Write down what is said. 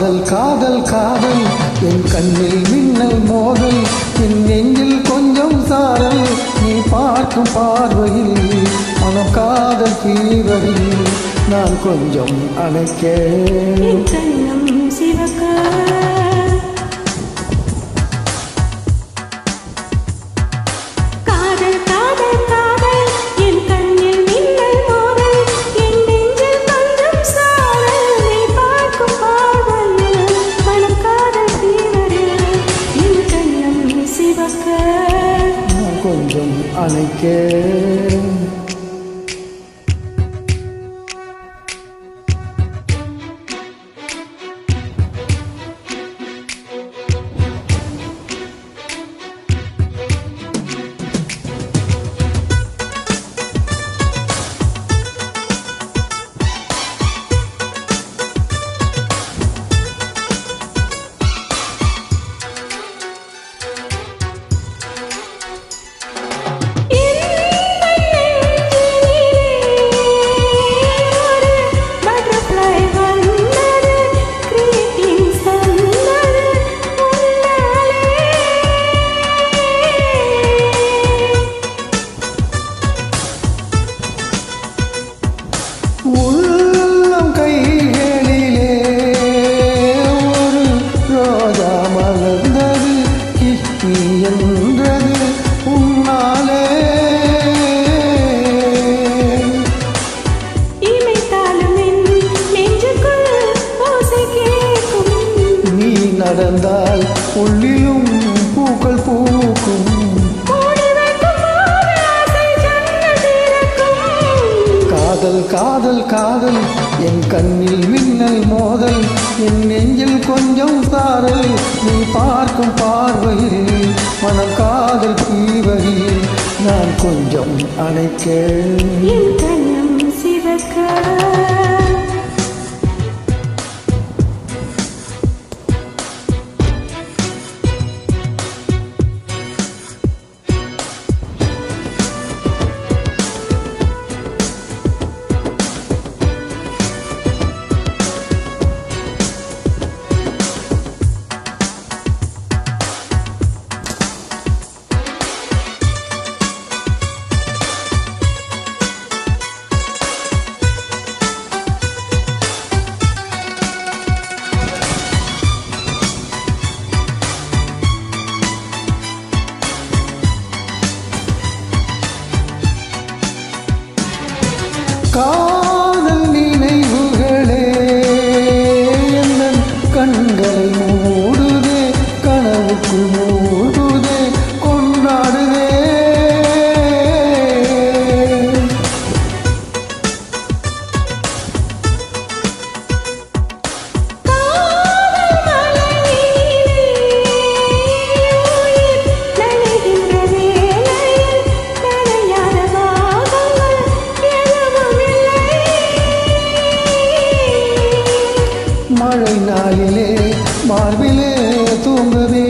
காதல் காதல் காதல் என் கண்ணில் மின்னல் மோதல் என் நெஞ்சில் கொஞ்சம் சாரல் நீ பார்க்கும் பார்வையில் மனம் காதல் தீவரில் நான் கொஞ்சம் அணைக்க சிவக்க கொஞ்சம் அணைக்க உள்ளம் கைகளிலே ஒரு ரோஜா மலர்ந்தது கிட்டி என்றது உன்னாலே நீ நடந்தால் உள்ளிலும் பூக்கள் பூக்கும் காதல் காதல் காதல் என் கண்ணில் மின்னல் மோதல் என் நெஞ்சில் கொஞ்சம் சாரல் நீ பார்க்கும் பார்வையில் மனம் காதல் தீவரில் நான் கொஞ்சம் அணைக்க சிவக்க காதல் நினைவுகளே என் கண்களை மூடுதே கனவுக்குள் மூடுதே கொண்டாடுதே மழை நாளிலே மார்பிலே தூங்கவே